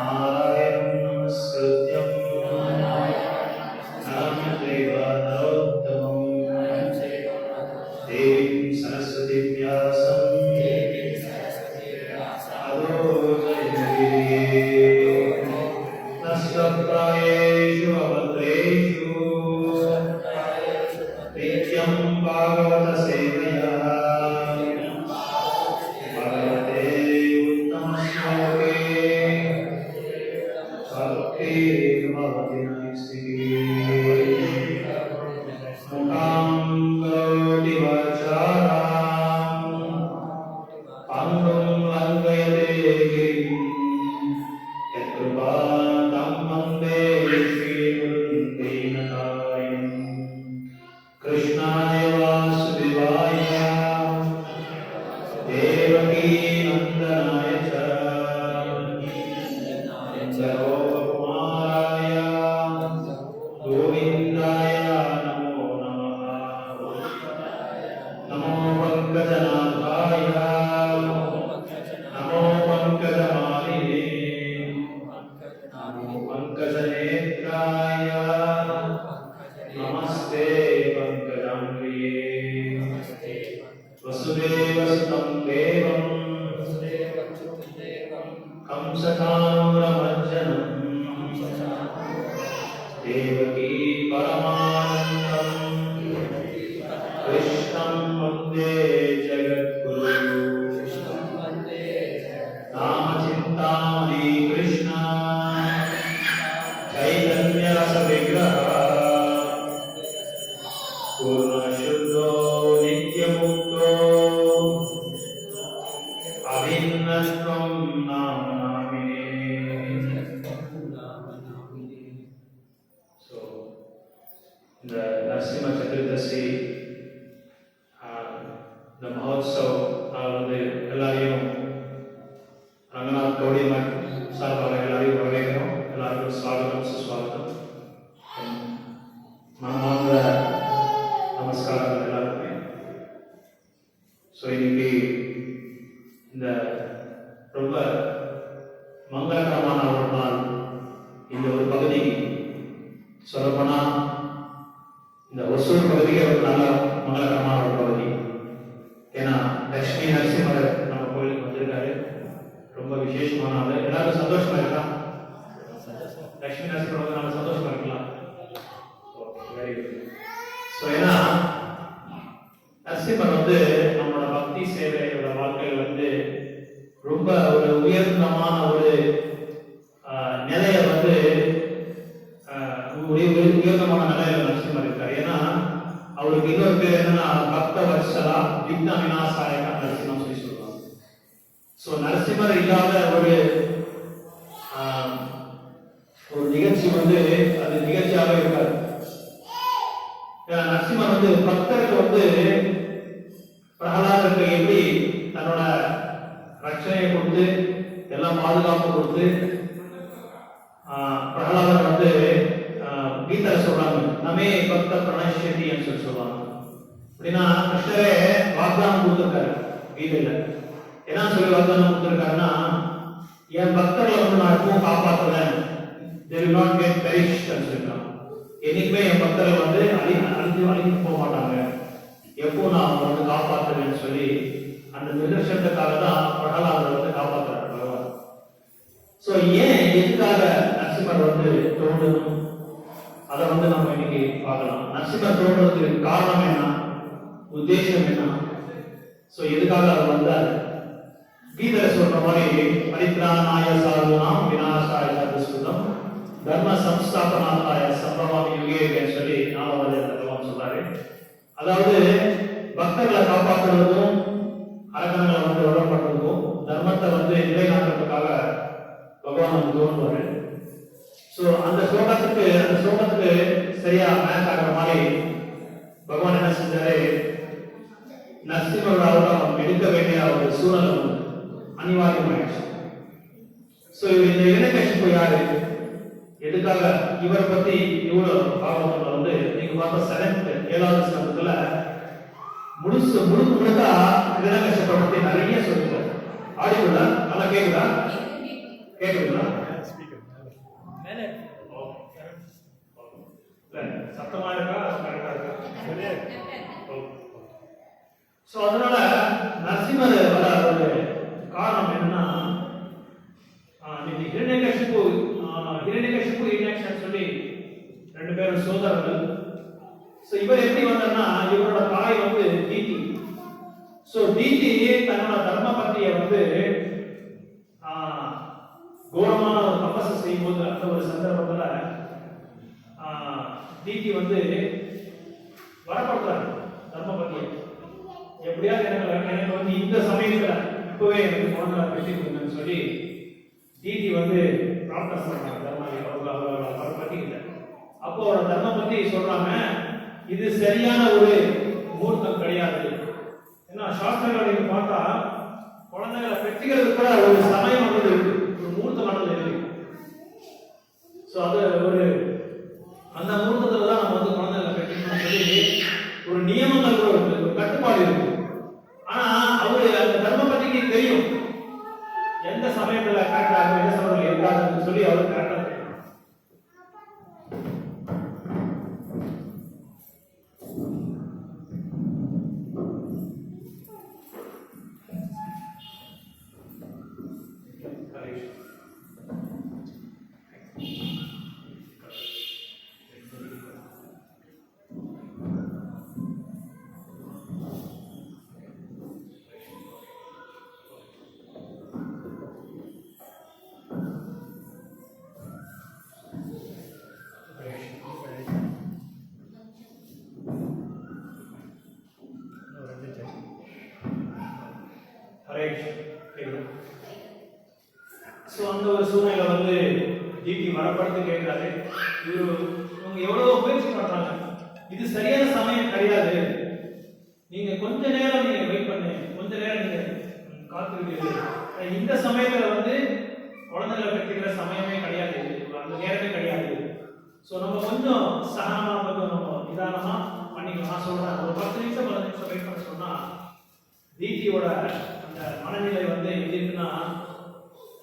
नारायणं नमस्कृत्यं नरं चैव नरोत्तमं देवीं सरस्वतीं व्यासं ततो जयमुदीरये नष्टप्रायेषु अभद्रेषु नित्यं भागवतसेवया कृष्णाय वासुदेवाय देवकी नंदनाय च गोपकुमाराय गोविन्दाय नमो नमः। नमो पंकजनाभाय नमो पंकजमालिने नमो पंकजनेत्राय नमस्ते पंकजाङ्घ्रिये वसुदेवसुतं देवं कंसचाणूरमर्दनं देवकी परमानन्दं कृष्णं वन्दे जगद्गुरुं नामचिन्तामणि कृष्ण चैतन्यरसविग्रह पूर्णशुद्धो नित्यमुक्तो अभिन्नत्वं नाम नामिने। So, இந்த நரசிம்ம சதுர்தசி இந்த மகோத்சவ் வந்து எல்லாரையும் ரங்கநாத் கௌடி மட் சார்பாக எல்லாரையும் வரவேற்கிறோம். எல்லாருக்கும் ஸ்வாகதம் சுஸ்வாகதம் மனமார்ந்த நமஸ்காரங்கள் எல்லாருக்குமே. ஸோ இன்னைக்கு இந்த ரொம்ப மங்களகரமான ஒரு நாள். இந்த ஒரு பகுதி சொல்லப்போனால் இந்த ஒசூர் பகுதிக்கு ஒரு நல்ல மங்களகரமான ஒரு பகுதி. ஏன்னா லட்சுமி நரசிம்மர் நம்ம கோயிலுக்கு வந்திருக்காரு. ரொம்ப விசேஷமான ஆள். எல்லாரும் சந்தோஷமா இருக்கலாம். லட்சுமி நரசிம்மர் வந்து நம்ம சந்தோஷமா இருக்கலாம். Very good. ஸோ ஏன்னா நரசிம்மர் வந்து நம்மளோட பக்தி சேவையோட வாழ்க்கையில் வந்து ரொம்ப ஒரு உயர்ந்தமான ஒரு நிலைய வந்து உயர்ந்தமான நிலையில நரசிம்மர் இருக்கார். ஏன்னா அவருக்கு இன்னொரு பேர் என்னன்னா பக்த வத்சலா விக்ன விநாசாயக நரசிம்மர் சொல்லி சொல்லுவாங்க. ஸோ நரசிம்மர் இல்லாத ஒரு நிகழ்ச்சி வந்து அது நிகழ்ச்சியாகவே இருக்காது. நரசிம்மர் வந்து பக்தருக்கு வந்து பிரகலாதருக்கு எப்படி தன்னோட ரட்சணையை கொடுத்து எல்லாம் பாதுகாப்பு கொடுத்து பிரகலாதர் வந்து கீதை சொல்றாங்க நமே பக்த பிரணயத்தின்னு சொல்லி சொல்லுவாங்க. அப்படின்னா கிருஷ்ணரே வாக்தானம் கொடுத்துருக்காரு கீதையில. என்ன சொல்லி வாக்தானம் கொடுத்துருக்காருன்னா என் பக்தர்களை வந்து நான் எப்பவும் காப்பாற்றுவேன். they will not get perished சொல்லிருக்காங்க. என்னைக்குமே என் பக்தர்கள் வந்து அழிந்து போக மாட்டாங்க. எப்போ நான் அவங்க வந்து காப்பாற்றுவேன்னு சொல்லி அந்த நிதர்சனத்துக்காக தான் பிரகலாதர் வந்து காப்பாற்றுறாரு பகவான். ஸோ ஏன் எதுக்காக நரசிம்மர் வந்து தோன்றணும் அதை வந்து நம்ம இன்னைக்கு பார்க்கலாம். நரசிம்மர் தோன்றதுக்கு காரணம் என்ன, உத்தேசம் என்ன, ஸோ எதுக்காக அவர் வந்தார். கீதை சொல்ற மாதிரி பரித்ராணாய சாதுனாம் விநாசாய சதுஸ்ருதம் தர்ம சம்ஸ்தாபனாத்தாய சம்பவாமி யுகேன்னு சொல்லி 4வது பகவான் சொல்றாரு. அதாவது பக்தர்களை காப்பாற்றுவதும் அரக்கங்களை வந்து வளர்ப்படுறதும் தர்மத்தை வந்து நிலைநாட்டுறதுக்காக பகவான் வந்து தோன்றுவாரு. ஸோ அந்த ஸ்லோகத்துக்கு சரியா மேட்ச் ஆகிற மாதிரி பகவான் என்ன செஞ்சாரு, நரசிம்மரோட அவதாரம் எடுக்க வேண்டிய ஒரு சூழல் அனிவாரியமாயிடுச்சு. ஸோ இந்த இரண்யகசிபு யாரு, எதுக்காக இவரை பத்தி இவ்வளவு பாகவதத்துல வந்து நீங்க பார்த்தா 7வது ஸ்லோகத்துல முழுக்க இரண்யகசிபை பத்தி நிறைய சொல்லுங்க. ஆடியோல நல்லா கேக்குதா? கேக்குதுங்களா? ஸ்பீக்கர் மேலே சத்தமா இருக்கா? கரெக்டா இருக்கா? சரியா சோ அதனால நரசிம்மர் வர ஒரு காரணம் என்னன்னா, ஹிரண்யகசிபு இன்னாக்ஷன் சொல்லி ரெண்டு பேரும் சோதரர்கள். சோ இவர் எப்படி வந்தார்னா, இவரோட தாய் வந்து தீதி. சோ தீதி தன்னோட தர்ம பத்தியை வந்து கோரமான ஒரு தபசை செய்யும்போது அந்த ஒரு சந்தர்ப்பத்துல தீதி வந்து வரப்படுறாரு தர்ம பத்தியை. எப்படியாவது எனக்கு வந்து இந்த சமயத்துல இப்பவே எனக்கு குழந்தை பெற்று கொடுங்கன்னு சொல்லி தீதி வந்து பிரார்த்தனை பண்றாங்க தர்ம பத்தி இல்லை. அப்போ அவரோட தர்ம பத்தி சொல்றாங்க, இது சரியான ஒரு முகூர்த்தம் கிடையாது. ஏன்னா சாஸ்திரங்களை நீங்க பார்த்தா குழந்தைகளை பெற்றுக்கிறது கூட ஒரு சமயம் வந்து இருக்கு, ஒரு முகூர்த்தமானது இருக்கு. ஸோ அது ஒரு அந்த முகூர்த்தத்துல தான் நம்ம வந்து குழந்தைகளை பெற்றுக்கணும்னு சொல்லி ஒரு நியமங்கள் கூட இருக்கு, ஒரு கட்டுப்பாடு இருக்கு. ஆனா அவரு அந்த தர்ம பத்திக்கு தெரியும் எந்த சமயத்துல கரெக்டா இருக்கும், எந்த சமயத்துல இருக்காதுன்னு சொல்லி அவருக்கு கரெக்டா தெரியும். சோ அந்த ஒரு சூழ்நிலை வந்து டிடி வரப்படுத்து கேட்கிறாரு. இவங்க எவ்வளவு முயற்சி பண்றாங்க, இது சரியான சமயம் கிடையாது, நீங்க கொஞ்ச நேரம் நீங்க வெயிட் பண்ணு, கொஞ்ச நேரம் நீங்க காத்திருக்கீங்க, இந்த சமயத்துல வந்து குழந்தைகளை பெற்றுக்கிற சமயமே கிடையாது, அந்த நேரமே கிடையாது. சோ நம்ம கொஞ்சம் சகனமா கொஞ்சம் நம்ம நிதானமா பண்ணிக்கலாம். நான் சொல்றேன், ஒரு 10 நிமிஷம் 15 நிமிஷம் வெயிட் பண்ண சொன்னா டிடியோட அந்த மனநிலை வந்து எப்படி இருக்குன்னா,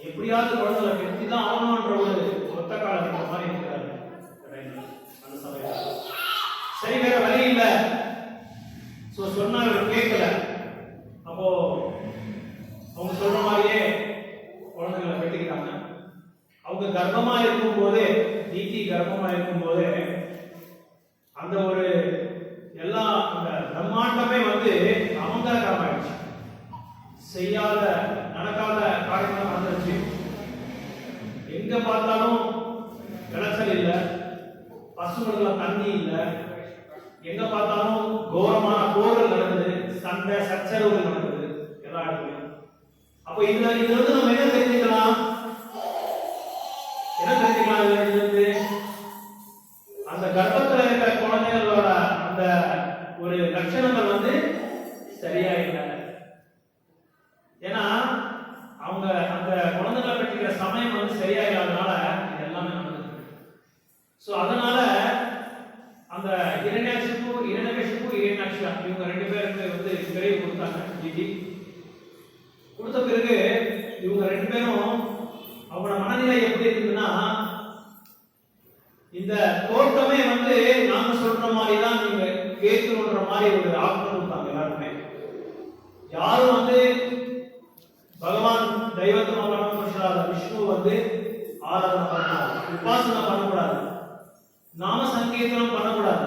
எப்படியாவது குழந்தைகளை பெற்றி தான் ஆகணும்ன்ற ஒரு ஒத்த கால மாதிரி இருக்கிறாரு அந்த சமயத்தில். சரி, வேற வழி இல்லை. ஸோ சொன்னா இவர் கேட்கல. அப்போ அவங்க சொல்ற மாதிரியே குழந்தைகளை பெற்றுக்கிறாங்க. அவங்க கர்ப்பமா இருக்கும் போதே, டிடி கர்ப்பமா இருக்கும் போதே அந்த ஒரு எல்லா அந்த பிரம்மாண்டமே வந்து அமங்கலகரமாயிடுச்சு. செய்யாத நடக்காத காரியங்கள் நடந்துருச்சு. எங்க பார்த்தாலும் விளைச்சல் இல்லை, பசுகளுக்கு தண்ணி இல்லை, எங்க பார்த்தாலும் கோரமான போர்கள் நடக்குது, சண்டை சச்சரவுகள் நடக்குது எல்லா இடத்துலையும். அப்போ இதுல வந்து நம்ம என்ன தெரிஞ்சுக்கலாம், அந்த கர்ப்பத்தில் இருக்கிற குழந்தைகளோட அந்த ஒரு லட்சணங்கள் வந்து சரியா இல்லை. ஏன்னா அவங்க அந்த குழந்தைகளை பெற்றுக்கிற சமயம் வந்து சரியா இல்லாதனால இது எல்லாமே நடந்தது. சோ அதனால அந்த இரண்யாட்சிப்பு இரண்யாட்சியா இவங்க ரெண்டு பேருக்கு வந்து பிறகு கொடுத்தாங்க. ஜிஜி கொடுத்த பிறகு இவங்க ரெண்டு பேரும் அவங்களோட மனநிலை எப்படி இருக்குன்னா, இந்த தோட்டமே வந்து நாங்க சொல்ற மாதிரி தான் நீங்க கேட்கணுன்ற மாதிரி ஒரு ஆக்கள் கொடுத்தாங்க எல்லாருமே. யாரும் வந்து பகவான் தெய்வத்தமா பண்ணக்கூடாது, விஷ்ணு வந்து ஆராதனை பண்ணக்கூடாது, உபாசனை பண்ணக்கூடாது, நாம சங்கீர்த்தனம் பண்ணக்கூடாது.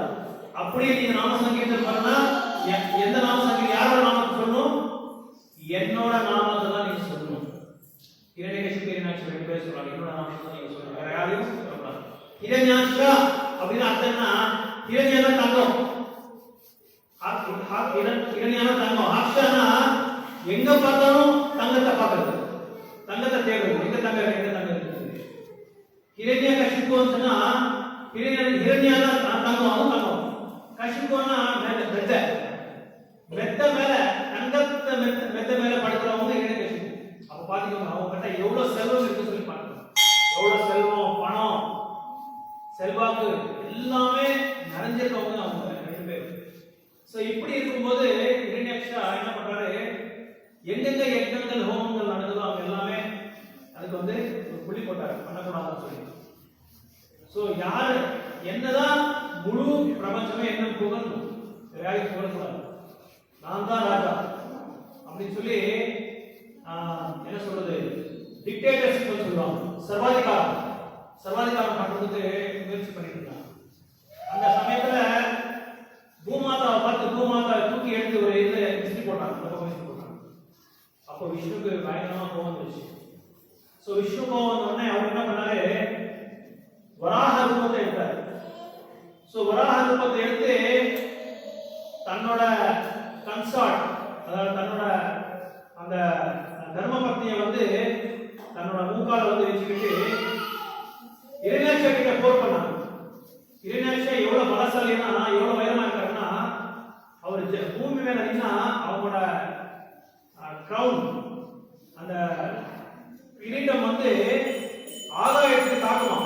அப்படியே நீங்க நாம சங்கீர்த்தனம் பண்ணா எந்த நாம சங்கீர்த்தனம் யாரோட நாமத்தை சொல்லணும், என்னோட நாமத்தை தான் நீங்க சொல்லணும். இரண்யகசிபு இரண்யாட்சி ரெண்டு பேர் சொல்றாங்க, என்னோட நாமத்தை தான் நீங்க சொல்லணும், வேற யாரையும் சொல்லக்கூடாது. இரண்யாட்சா அப்படின்னு அர்த்தம்னா இரண்யான தங்கம், இரண்யான தங்கம். ஆக்ஷானா எங்க பார்த்தாலும் தங்கத்தை பார்க்கறது, தங்கத்தை தேடுறது, எங்க தங்க இருக்குது. இரண்யகசிபுன்னா இரண்யான தங்கம், அதுவும் தங்கம். கசிப்புன்னா மெத்த மேல தங்கத்தை மெத்த மேல படுக்கிறவங்க இரண்யகசிபு. அப்ப பாத்தீங்கன்னா அவங்க கிட்ட எவ்வளவு செல்வம் இருக்கு சொல்லி பாருங்க, எவ்வளவு செல்வம், பணம், செல்வாக்கு எல்லாமே நிறைஞ்சிருக்கவங்க அவங்க ரெண்டு பேரும். சோ இப்படி இருக்கும்போது இரண்யாட்சா என்ன பண்றாரு, எங்கெங்க யஜ்ஞங்கள் ஹோமங்கள் நடந்ததோ அவங்க எல்லாமே அதுக்கு வந்து ஒரு புள்ளி போட்டாரு, பண்ணக்கூடாதுன்னு சொல்லி. ஸோ யாரு என்னதான் முழு பிரபஞ்சமே என்ன புகழும், யாரையும் புகழக்கூடாது, நான் தான் ராஜா அப்படின்னு சொல்லி என்ன சொல்றது, டிக்டேட்டர்ஷிப் சொல்லுவாங்க, சர்வாதிகாரம் பண்றதுக்கு முயற்சி பண்ணிட்டு இருந்தாங்க. அந்த சமயத்துல பூமாதாவை பார்த்து பூமாதா தூக்கி எடுத்து ஒரு இதுல விசிறி போட்டாங்க. அப்போ விஷ்ணுக்கு பயங்கரமா கோபம் வந்துச்சு. ஸோ விஷ்ணு கோபம் உடனே அவர் என்ன பண்ணாரு, வராக ரூபத்தை எடுத்தார். ஸோ வராக ரூபத்தை எடுத்து தன்னோட கன்சார்ட், அதாவது தன்னோட அந்த தர்ம பத்னியை வந்து தன்னோட மூக்கால வந்து வச்சுக்கிட்டு இரண்யாட்சா கிட்ட போர் பண்ணாங்க. இரண்யாட்சா எவ்வளவு பலசாலினா, எவ்வளவு உயரமா இருக்காருன்னா, அவர் பூமி மேல நின்னா அவங்களோட கிரவுன், அந்த கிரீடம் வந்து ஆகாயத்துக்கு தாக்குமா,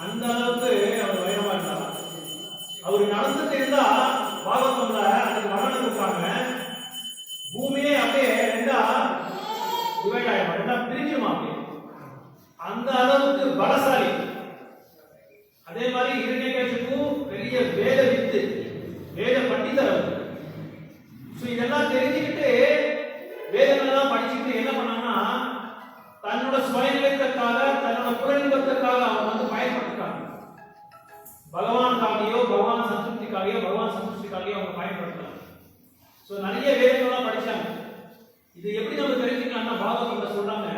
அந்த அளவுக்கு அவர் உயரமா இருந்தார். அவர் நடந்துட்டு இருந்தா பாகவதம்ல அதுக்கு வர்ணனை கொடுப்பாங்க, பூமியே அப்படியே ரெண்டா டிவைட் ஆயிடும், ரெண்டா பிரிஞ்சுமா, அப்படியே அந்த அளவுக்கு பலசாலி. அதே மாதிரி இரண்யகசிபு பெரிய வேத வித்து, வேத பண்டிதர் அவர். ஸோ இதெல்லாம் தெரிஞ்சுக்கிட்டு வேதங்களெல்லாம் படிச்சுக்கிட்டு என்ன பண்ணாங்கன்னா, தன்னோட சுயநிலைக்காக, தன்னோட புலனின்பத்திற்காக அவங்க வந்து பயன்படுத்திட்டாங்க. பகவானுக்காகியோ பகவான் சந்துஷ்டிக்காகியோ பகவான் சந்துஷ்டிக்காகியோ அவங்க பயன்படுத்துறாங்க. ஸோ நிறைய வேதங்கள்லாம் படிச்சாங்க. இது எப்படி நம்ம தெரிஞ்சுக்கலாம்னா, பாகவதம்ல சொல்றாங்க,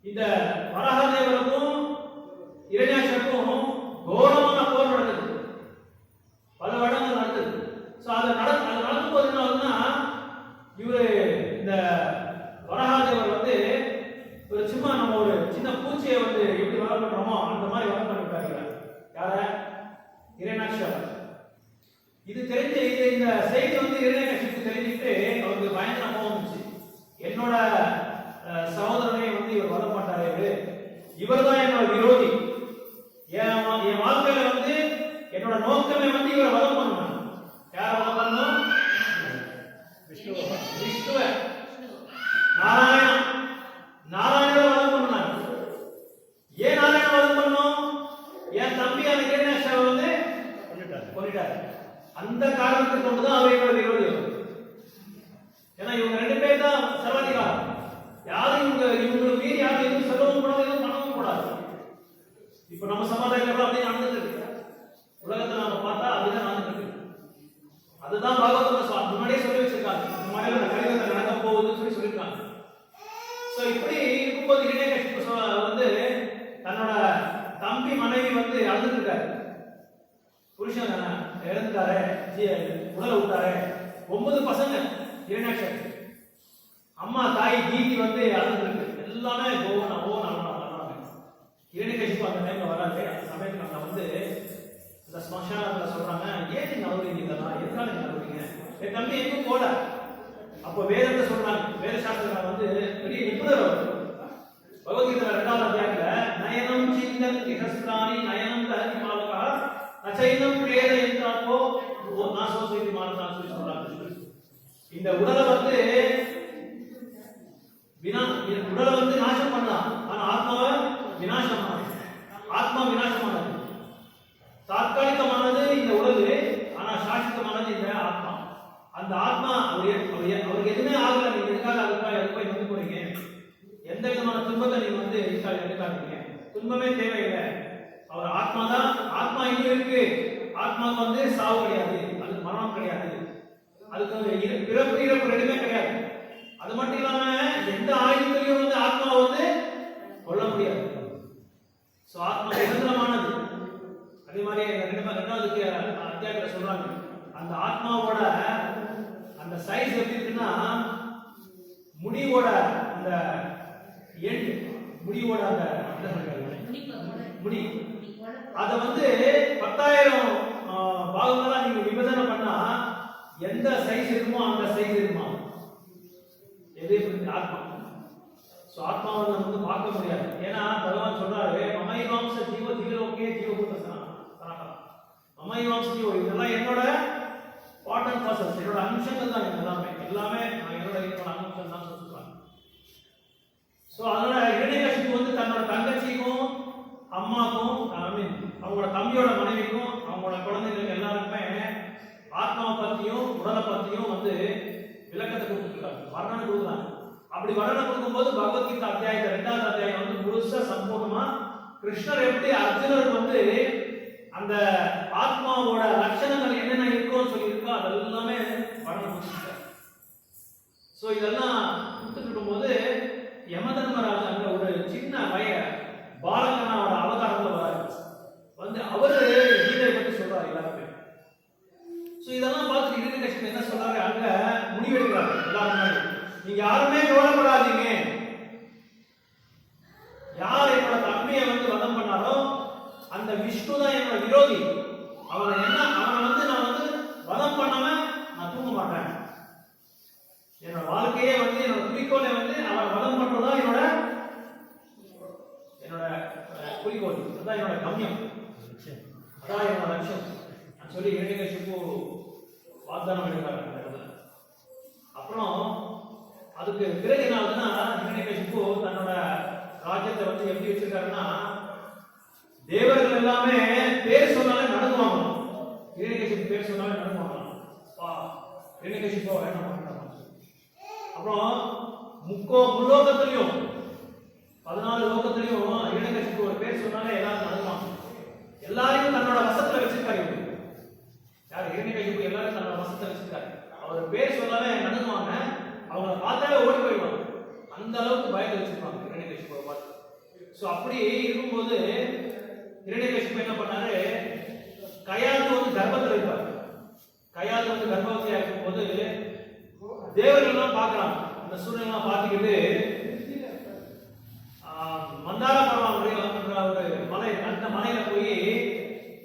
இந்த வராகதேவருக்கும் இரண்யாட்சருக்கும் கோரமான போர் நடந்தது, பல வருடங்கள் நடந்தது. ஸோ அது நடக்கும் போது என்ன ஆகுதுன்னா, இவரு இந்த வராகதேவர் வந்து ஒரு சும்மா நம்ம ஒரு சின்ன பூச்சியை வந்து எப்படி வளம் பண்றோமோ அந்த மாதிரி வளம் பண்ணிட்டாங்க. யார? இரண்யாட்சா. இது தெரிஞ்ச இந்த செய்தி வந்து இரண்யகசிபுக்கு தெரிஞ்சுட்டு அவருக்கு பயங்கர கோபம் வந்துச்சு. என்னோட சகோதரனை வந்து இவர் வளம் மாட்டாரு, இவர் தான் என்னோட விரோதி, என் வாழ்க்கையில வந்து என்னோட நோக்கமே வந்து இவரை வதம் பண்ணணும். யார வதம் பண்ணணும்? விஷ்ணுவை, நாராயண வதம் பண்ணாங்க. ஏன் நாராயண வதம் பண்ணணும்? என் தம்பியான இரண்யாட்சாவை வந்து கொன்னுட்டாரு. அந்த காரணத்தை கொண்டுதான் அவர் என்னோட விரோதி. ஏன்னா இவங்க ரெண்டு பேர் தான் சர்வாதிகாரம். யாரும் இவங்களுக்கு மீறி யாரும் எதுவும் சொல்லவும் கூடாது, எதுவும் பண்ணவும் கூடாது. இப்ப நம்ம சமாதானம் அப்படியே நடந்துட்டு இருக்கு, உலகத்தை நாம பார்த்தா அதுதான் நடந்துட்டு இருக்கு. அதுதான் பாகவதம் முன்னாடியே சொல்லி வச்சிருக்காங்க, இந்த மாதிரி ஒரு கலியுகத்தில் நடக்க போகுதுன்னு சொல்லியிருக்காங்க. சோ இப்படி இருக்கும்போது இரண்யகசிபு வந்து தன்னோட தம்பி மனைவி வந்து அழுதுட்டு இருக்காரு, புருஷன் இறந்துட்டாரு, உடலை விட்டாரு. 9 பசங்க இரண்யாட்சர், அம்மா தாய் தீதி வந்து அழுதுட்டு இருக்கு, எல்லாமே இரண்யகசிபு அந்த டைம்ல வராது. அந்த சமயத்துல நான் வந்து இந்த ஸ்மசானத்துல சொல்றாங்க, ஏன் நீங்க அழுவீங்க, இதெல்லாம் எதுக்காக நீங்க அழுவீங்க, என் தம்பி எங்கும் போல. அப்போ வேதத்தை சொல்றாங்க, வேத சாஸ்திரங்கள் வந்து பெரிய நிபுணர் அவர். பகவத்கீதை 2வது அத்தியாயத்துல நயனம் சிந்தன் திகஸ்ராணி நயனம் தஹதி மாலகா நச்சைனம் பிரேத என்றாப்போ நாசோசைதி மாலகான்னு சொல்லி சொல்றாங்க. இந்த உடலை வந்து உடலை வந்து நாசம் பண்ணலாம், ஆனா ஆத்மாவை விநாசம் பண்ணலாம். ஆத்மா விநாசமானது, தாற்காலிகமானது இந்த உடல், ஆனா சாஸ்திரமானது இந்த ஆத்மா. அந்த ஆத்மா அவருக்கு எதுவுமே ஆகல, நீங்க எதுக்காக அதுக்காக வந்து போறீங்க, எந்த விதமான துன்பத்தை நீங்க வந்து எடுக்காதீங்க, துன்பமே தேவையில்லை. அவர் ஆத்மா தான், ஆத்மா இங்க இருக்கு, ஆத்மாவுக்கு வந்து சாவு கிடையாது, அதுக்கு மரணம் கிடையாது, அதுக்கு பிறப்பு இறப்பு ரெண்டுமே கிடையாது. அது மட்டும் இல்லாம எந்த ஆயுதத்திலையும் வந்து ஆத்மாவை வந்து கொல்ல முடியாது. சோ ஆத்மா நிரந்தரமானது. அதே மாதிரி 2வது அத்தியாயத்துல சொல்றாங்க, அந்த ஆத்மாவோட அந்த சைஸ் எப்படி இருக்குன்னா, முடிவோட அந்த எண்ட், முடிவோட அந்த முடி, அதை வந்து 10,000 பாகங்களா நீங்க விபஜனை பண்ணா எந்த சைஸ் இருக்குமோ அந்த சைஸ் இருக்குமா, எது ஆத்மா. சோ ஆத்மாவை வந்து பார்க்க முடியாது. ஏன்னா பகவான் சொல்றாரு, மமைவாம்ச ஜீவ ஜீவலோகே ஜீவபூதசனா மமைவாம்ச ஜீவ, இதெல்லாம் என்னோட பார்ட் அண்ட் பார்சல், என்னோட அம்சங்கள் தான். எல்லாமே நான் என்னோட அம்சம் தான் சொல்றாங்க. சோ அதனால இரணியகசிப்பு வந்து தன்னோட தங்கச்சிக்கும் அம்மாக்கும் அவங்களோட தம்பியோட மனைவிக்கும் அவங்களோட குழந்தைகளுக்கு எல்லாருக்குமே ஆத்மாவை பத்தியும் உடலை பத்தியும் வந்து விளக்கத்தை கொடுத்துருக்காங்க, வர்ணனை கொடுக்குறாங்க. அப்படி வர்ணனை கொடுக்கும்போது பகவத்கீதா அத்தியாயத்தை 2வது அத்தியாயம் வந்து முழுசா சம்பூர்ணமா கிருஷ்ணர் எப்படி அர்ஜுனருக்கு வந்து அந்த ஆத்மாவோட லட்சணங்கள் என்னென்ன இருக்கும்னு சொல்லியிருக்கோ அதெல்லாமே வர்ணனை கொடுத்துருக்காரு. சோ இதெல்லாம் கொடுத்துட்டு போது யமதர்மராஜ் அங்க ஒரு சின்ன பாலகனாவோட அவதாரத்துல வராரு. வந்து அவரு கீதையை பத்தி சொல்றாரு எல்லாருமே. சோ இதெல்லாம் பார்த்துட்டு இரணியகசிப்பு என்ன சொல்றாரு, அங்க முடிவெடுக்கிறாரு எல்லாருமே, நீங்க யாருமே கவலைப்படாதீங்க, யார் என்னோட தம்பியை வந்து வதம் பண்ணாரோ அந்த விஷ்ணு தான் என்னோட விரோதி, அவனை வந்து நான் வந்து வதம் பண்ணாம நான் தூங்க மாட்டேன், என்னோட வாழ்க்கையே வந்து என்னோட குறிக்கோளை வந்து அவன் வதம் பண்றதா என்னோட குறிக்கோள், அதான் என்னோட கம்யம், அதான் என்னோட லட்சியம் சொல்லி இரணியகசிப்பு வாக்தானம் எடுக்கிறாங்க. அப்புறம் அதுக்கு பிறகு என்ன ஆகுதுன்னா, இரணியகசிப்பு தன்னோட ராஜ்யத்தை வந்து எப்படி வச்சிருக்காருன்னா, தேவர்கள் எல்லாமே பேர் சொன்னாலே நடுங்குவாங்க, இரணியகசிப்பு பேர் சொன்னாலே நடுங்குவாங்க. இரணியகசிப்பு என்ன பண்றாங்க. அப்புறம் முல்லோகத்திலையும் 14 லோகத்திலையும் இரணியகசிப்பு ஒரு பேர் சொன்னாலே எல்லாரும் நடுங்குவாங்க. எல்லாரையும் தன்னோட வசத்துல வச்சிருக்காரு. யார்? இரணியகசிப்பு எல்லாரும் தன்னோட வசத்துல வச்சிருக்காரு. அவர் பேர் சொன்னாலே நடுங்குவாங்க, அவங்கள பார்த்தாலே ஓடி போயிடுவாங்க, அந்த அளவுக்கு பயத்தை வச்சிருப்பாங்க இரணியகசிப்பு பார்த்து. சோ அப்படி இருக்கும்போது இரணியகசிப்பு என்ன பண்ணாரு, கயாது வந்து கர்ப்பத்தில் இருப்பார். கயாது வந்து கர்ப்பவதியா இருக்கும்போது தேவர்கள்லாம் பார்க்கலாம். அந்த சூழ்நிலாம் பார்த்துக்கிட்டு மந்தார பர்வம் ஒரு மலை, அந்த மலையில போய்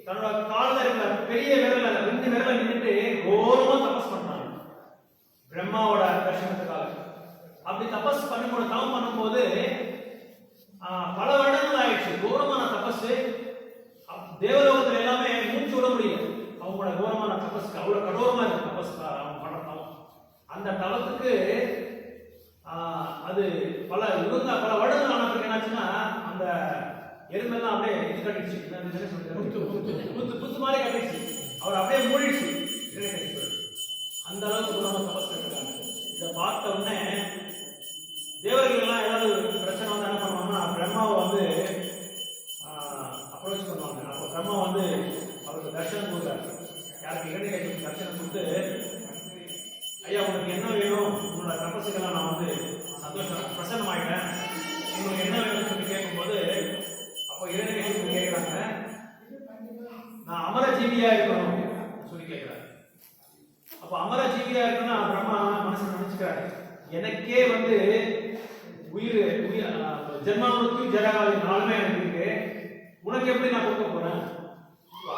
தன்னோட காலில் இருக்கிற பெரிய விரல 2 விரல நின்றுட்டு கோரமா தபஸ் பண்றாங்க பிரம்மாவோட தரிசனத்துக்காக. அப்படி தபஸ் பண்ணும்போது தவம் பண்ணும்போது பல வருடங்கள் ஆயிடுச்சு, கோரமான தபஸ். தேவலோகத்துல எல்லாமே மூச்சு விட முடியல, அவங்களோட கோரமான தபஸ்க்கு அவ்வளவு கடோரமா இருக்கு தபஸ் அவங்க பண்ற தவம். அந்த தவத்துக்கு அது பல வருடங்கள் ஆனதுக்கு என்னாச்சுன்னா, அந்த எருமெல்லாம் அப்படியே இது கட்டிடுச்சு, புத்து மாதிரி கட்டிடுச்சு, அவர் அப்படியே மூடிடுச்சு. அந்த அளவுக்கு குணமா தபஸ் கட்டுறாங்க. இதை பார்த்த உடனே தேவர்கள் எல்லாம் ஏதாவது பிரச்சனை வந்து என்ன பண்ணுவாங்கன்னா, பிரம்மாவை வந்து அப்ரோச் பண்ணுவாங்க. அப்போ பிரம்மா வந்து அவருக்கு தர்ஷனம் கொடுத்தாரு. யாருக்கு? இரணியகசிப்பு தர்ஷனம் கொடுத்து, ஐயா உனக்கு என்ன வேணும், உன்னோட தபஸுக்கெல்லாம் நான் வந்து சந்தோஷம் பிரசன்னமாயிட்டேன், உங்களுக்கு என்ன வேணும்னு சொல்லி கேட்கும்போது, அப்போ இரணியகசிப்பு கேட்கிறாங்க, நான் அமர ஜீவியா இருக்கணும் சொல்லி கேட்கிறாரு. அப்ப அமர ஜீவியா இருக்குன்னா பிரம்மா மனசு நினைச்சுக்கிறாரு, எனக்கே வந்து உயிர் ஜென்மா மிருத்யு ஜராவாதி 4மே எனக்கு இருக்கு, உனக்கு எப்படி நான் கொடுக்க போறேன்?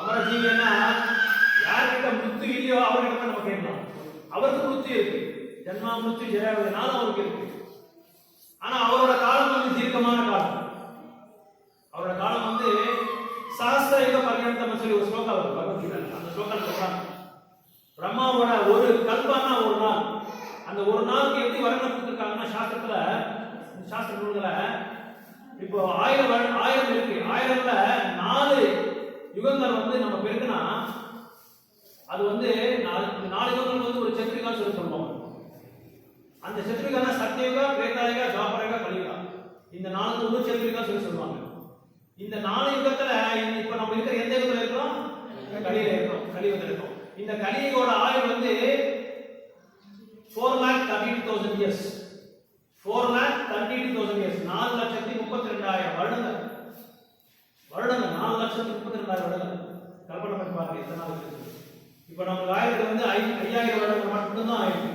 அமர ஜீவியன்னா யார்கிட்ட மிருத்யு இல்லையோ அவர்கிட்ட நம்ம கேட்கலாம். அவருக்கு மிருத்யு இருக்கு, ஜென்மா மிருத்யு ஜராவாதி 4 அவருக்கு இருக்கு. ஆனா அவரோட காலம் வந்து தீர்க்கமான காலம். அவரோட காலம் வந்து சஹஸ்ர யுக பர்யந்தம் சொல்லி ஒரு ஸ்லோகம் வரும் பகவத்கீதையில. அந்த ஸ்லோகம் சொல்றாங்க, பிரம்மாவோட ஒரு கல்பானா ஒரு நாள், அந்த ஒரு நாளுக்கு எப்படி வர்ணனை கொடுத்திருக்காங்கன்னா சாஸ்திரத்துல, சாஸ்திர நூல்களை இப்போ 1000 இருக்கு, 1000ல 4 யுகங்கள் வந்து நம்ம பெருக்கினா அது வந்து 4 யுகங்கள் வந்து ஒரு சத்ரிகா சொல்லி சொல்லுவாங்க. அந்த சத்ரிகானா சத்யயுகா, திரேதாயுகா, துவாபரயுகா, கலியுகா, இந்த 4 ஒரு சத்ரிகா சொல்லி சொல்லுவாங்க. இந்த 4 யுகத்துல இப்ப நம்ம இருக்கிற எந்த யுகத்துல இருக்கோம்? கலியுகத்துல இருக்கோம். இந்த கலியுகோட ஆயுள் வந்து 4,32,000 years. 4,32,000 years, 4,32,000 வருடங்கள். 4,32,000 வருடங்கள். கல்பனை பண்ணி பாருங்க எத்தனை நாள் இருக்கு. இப்ப நமக்கு ஆயுள் வந்து 5,000 வருடங்கள் மட்டும்தான் ஆயுள்.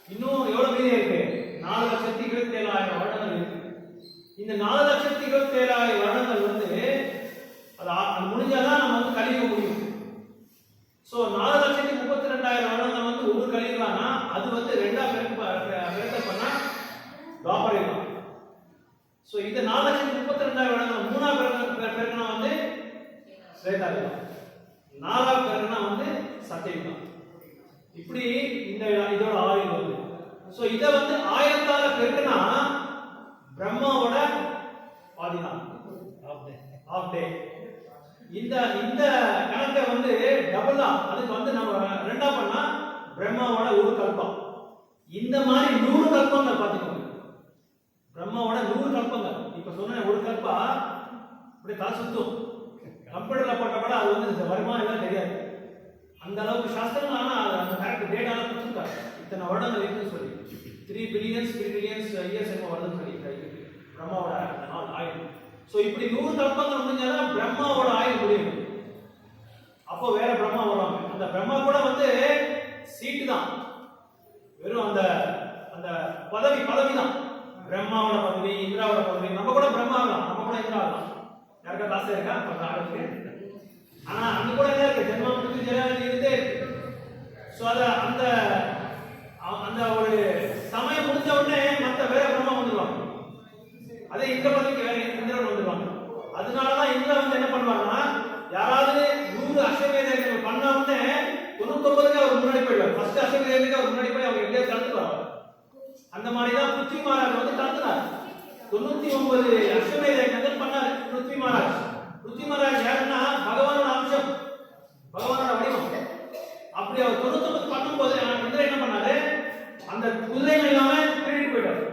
இன்னும் எவ்வளவு மீதி இருக்கு? 4,27,000 வருடங்கள் இருக்கு. இந்த 4,27,000 வருடங்கள் வந்து அது முடிஞ்சாதான் நம்ம வந்து கலியுகம் முடியும். சோ 4,32,000 வருடங்கள் வந்து ஒரு கலியுகம்னா அது வந்து 2ஆ பெருக்க பண்ணா துவாபர யுகம். சோ இந்த 4,32,000 வருடங்கள் 3ஆ பெருக்கினா வந்து திரேதா யுகம், 4ஆ பெருக்கினா வந்து சத்தியயுகம். இப்படி இந்த இதோட ஆயுள் வந்து. சோ இத வந்து 1000ஆல பெருக்கினா பிரம்மாவோட பாதி தான், ஆஃப் டே. இந்த இந்த கணக்கை வந்து டபுளா, அதுக்கு வந்து நம்ம ரெண்டா பண்ணா பிரம்மாவோட ஒரு கல்பம். இந்த மாதிரி 100 கல்பங்கள் பார்த்துக்கோங்க. பிரம்மாவோட 100 கல்பங்கள். இப்ப சொன்ன ஒரு கல்பா அப்படியே தலை சுத்தும். கம்ப்யூட்டர்ல போட்டப்பட அது வந்து வருமா எல்லாம் தெரியாது. அந்த அளவுக்கு சாஸ்திரங்கள், ஆனா அந்த கரெக்ட் டேட்டால கொடுத்துருக்காங்க. இத்தனை வருடங்கள் இருக்குன்னு சொல்லி 3 பில்லியன்ஸ் இயர்ஸ் என்ன வருதுன்னு சொல்லி பிரம்மாவோட நாள் ஆயுள். ஸோ இப்படி 100 கல்பங்கள் முடிஞ்சாதான் பிரம்மாவோட ஆயுள் முடியும். அப்போ வேற பிரம்மா வருவாங்க. அந்த பிரம்மா கூட வந்து சீட்டு தான், வெறும் அந்த அந்த பதவி தான். பிரம்மாவோட பதவி, இந்திராவோட பதவி. நம்ம கூட பிரம்மா ஆகலாம், நம்ம கூட இந்திரா ஆகலாம். யாருக்கா காசு இருக்கா? ஆனா அங்க கூட என்ன இருக்கு? ஜென்மம் முடிஞ்சு ஜெயலலிதா இருந்தே இருக்கு. ஸோ அந்த அந்த ஒரு சமயம் முடிஞ்ச உடனே மற்ற வேற பிரம்மா வந்துருவாங்க. அதே இந்த பதவிக்கு வேற இந்திரன் வந்துருவாங்க. அதனாலதான் இந்திரா வந்து என்ன பண்ணுவாங்கன்னா, யாராவது 100 அஸ்வமேதங்கள் பண்ண உடனே 99க்கு அவர் முன்னாடி போயிடுவார். ஃபர்ஸ்ட் அஸ்வமேதத்துக்கு அவர் முன்னாடி போய் அவங்க எங்கேயா கலந்து வருவாங்க. அந்த மாதிரி தான் பிருத்வி மகாராஜ் வந்து கலந்துனார். 99 அஸ்வமேதங்கள் பண்ணாரு பிருத்வி மகாராஜ். பிருத்வி மகாராஜ் யாருன்னா பகவானோட அம்சம், பகவானோட வடிவம். அப்படி அவர் 99 பண்ணும்போது இந்திரன் என்ன பண்ணாரு, அந்த குதிரைகள் எல்லாமே திருடிட்டு போயிட்டாரு.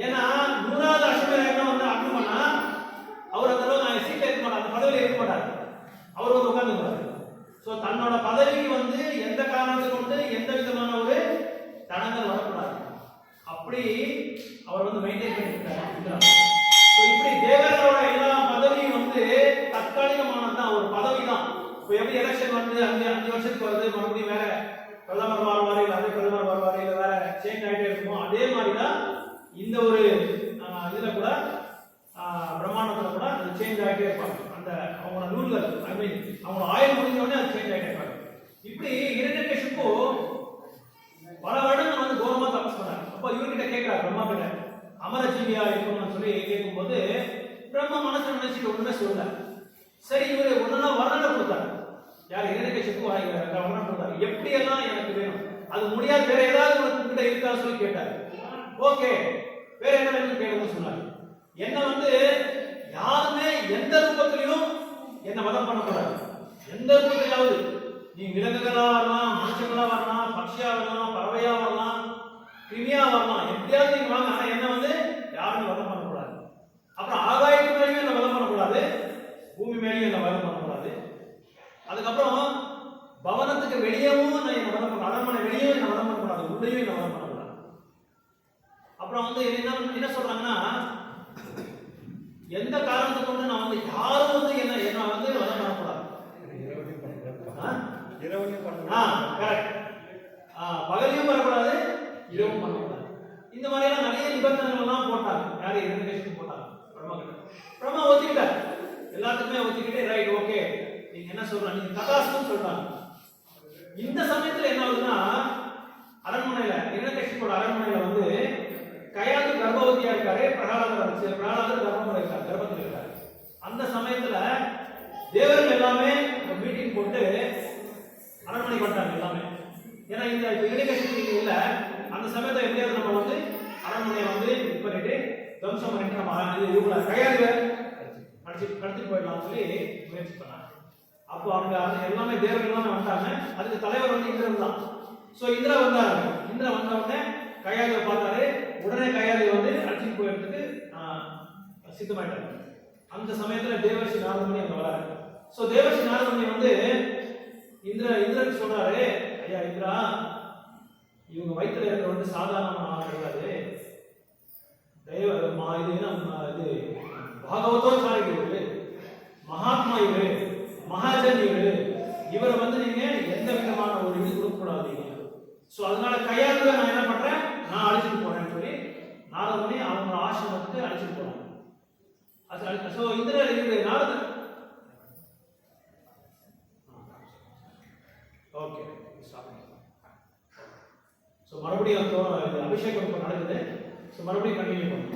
ஏன்னா 100வது அஸ்வமேதம் வந்து அட்டன் பண்ணா அவர் அந்த அளவுக்கு சீட்ல இருக்க மாட்டார், அந்த பதவியில இருக்க மாட்டார். அவர் வந்து உட்கார்ந்துருவாரு. ஸோ தன்னோட பதவிக்கு வந்து எந்த காரணத்தை கொண்டு எந்த விதமான ஒரு தடங்கள் வரக்கூடாது. அப்படி அவர் வந்து மெயின்டைன் பண்ணிருக்காரு. ஸோ இப்படி தேவர்களோட எல்லா பதவியும் வந்து தற்காலிகமானதுதான், ஒரு பதவி தான். இப்போ எப்படி எலெக்ஷன் வந்து 5 வருஷத்துக்கு வருது, மறுபடியும் வேற பிரதமர் வருவாரு, இல்லை அதே பிரதமர் வருவாரு, இல்லை வேற சேஞ்ச் ஆகிட்டே இருக்குமோ, அதே மாதிரி தான் இந்த ஒரு இதுல கூட பிரம்மாண்டத்துல கூட அது சேஞ்ச் ஆகிட்டே இருப்பாங்க. அந்த அவங்களோட நூல்கள், ஐ மீன் அவங்களோட ஆயுள் முடிஞ்ச உடனே அது சேஞ்ச் ஆகிட்டே இருப்பாங்க. இப்படி இரண்யகசிபு பல வருடங்கள் வந்து கௌரவமா தபஸ் பண்ணாரு. அப்போ இவர்கிட்ட கேட்கிறார், பிரம்மா கிட்ட அமரஜீவியா இருக்கணும்னு சொல்லி கேட்கும்போது பிரம்மா மனசுல நினைச்சிட்டு ஒண்ணுமே சொல்லல. சரி, இவரு ஒன்னெல்லாம் வர்ணனை கொடுத்தாரு. யார்? இரண்யகசிபு வர்ணனை கொடுத்தாரு. எப்படி எல்லாம் எனக்கு வேணும், அது முடியாது, வேற ஏதாவது உங்ககிட்ட இருக்கா சொல்லி கேட்டாரு. ஓகே, வேற என்ன வேணும்னு கேட்கணும்னு சொன்னாரு. என்ன வந்து யாருமே எந்த ரூபத்திலையும் என்ன வதம் பண்ணக்கூடாது. எந்த ரூபத்திலாவது நீ விலங்குகளா வரலாம், மனுஷங்களா வரலாம், பட்சியா வரலாம், பறவையா வரலாம், கிருமியா வரலாம், எப்படியாவது நீங்க வாங்க. ஆனா என்ன வந்து யாரும் வதம் பண்ணக்கூடாது. அப்புறம் ஆகாயத்து மேலேயும் என்ன வதம் பண்ணக்கூடாது, பூமி மேலேயும் என்ன வதம் பண்ணக்கூடாது. அதுக்கப்புறம் பவனத்துக்கு வெளியவும் என்ன வதம் பண்ணக்கூடாது, அரண்மனை வெளியும் என்ன வதம் பண்ணக்கூடாது, உள்ளேயும் என்ன வதம் பண்ணக்கூடாது. அப்புறம் வந்து என்ன சொல்றாங்கன்னா, எந்த காரணத்தை கொண்டு நான் வந்து யாரும் வந்து என்ன வந்து வதம் பண்ணக்கூடாது. பகலையும் வரக்கூடாது, இரவும் பண்ணக்கூடாது. இந்த மாதிரி எல்லாம் நிறைய நிபந்தனைகள் எல்லாம் போட்டாங்க. யாரு? இரண்யகசிபு போட்டாங்க பிரம்மா கிட்ட. பிரம்மா ஒத்துக்கிட்டார், எல்லாத்துக்குமே ஒத்துக்கிட்டு ரைட் ஓகே நீங்க என்ன சொல்றாங்க, நீங்க ததாஸ்துன்னு சொல்றாங்க. இந்த சமயத்துல என்ன ஆகுதுன்னா, அரண்மனையில இரண்யகசிபோட அரண்மனையில வந்து கயாது கர்ப்பவதியா இருக்காரு, பிரகலாதர் கர்ப்பத்தில் இருக்காரு. அந்த சமயத்துல தேவர்கள் எல்லாமே மீட்டிங் போட்டு அரண்மனை பண்ணிட்டாங்க எல்லாமே. ஏன்னா இந்த இரண்யகசிபு இல்ல, அந்த சமயத்துல எப்படியாவது நம்ம வந்து அரண்மனையை வந்து இது பண்ணிட்டு துவம்சம் பண்ணிட்டு நம்ம இவங்கள கயாது கடத்திட்டு போயிடலாம் சொல்லி முயற்சி பண்ணாங்க. அப்போ அவங்க எல்லாமே தேவர்கள் எல்லாமே வந்துட்டாங்க. அதுக்கு தலைவர் வந்து இந்திரன் தான். ஸோ இந்திரா வந்தாங்க. இந்திரா வந்த உடனே கையாளியை பார்த்தாரு. உடனே கையாளி வந்து அழைச்சிட்டு போயிடுறதுக்கு சித்தமாயிட்டாரு. அந்த சமயத்துல தேவர்ஷி நாரதமுனி அங்க வராரு. ஸோ தேவர்ஷி நாரதமுனி வந்து இந்திரனுக்கு சொல்றாரு, ஐயா இந்திரா, இவங்க வயிற்றுல இருக்கிற வந்து சாதாரணமான ஆள் கிடையாது, இது பாகவதோச்சாரி இவரு, மகாத்மா இவரு, மகாஜன் இவரு, இவரை வந்து நீங்க எந்த விதமான ஒரு இது கொடுக்கக்கூடாதீங்க. ஸோ அதனால கையாளுல நான் என்ன பண்றேன், நான் அழைச்சிட்டு போறேன்னு சொல்லி நாரதமுனி அவங்க ஆசிரமத்துக்கு அழைச்சிட்டு போறாங்க. So Indran Naradan okay so மறுபடியும் அபிஷேகம் இப்போ நடக்குது. ஸோ மறுபடியும் கண்டினியூ பண்ணுவோம்.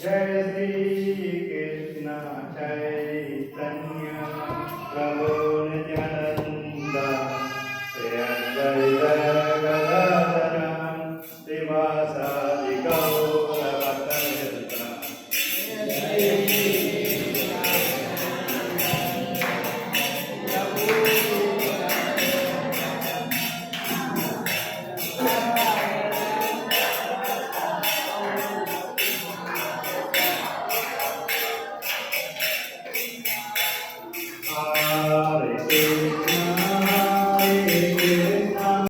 जय श्री कृष्ण चैतन्य प्रभु नित्यानंद श्री अद्वैत गदाधर श्रीवासादि गौर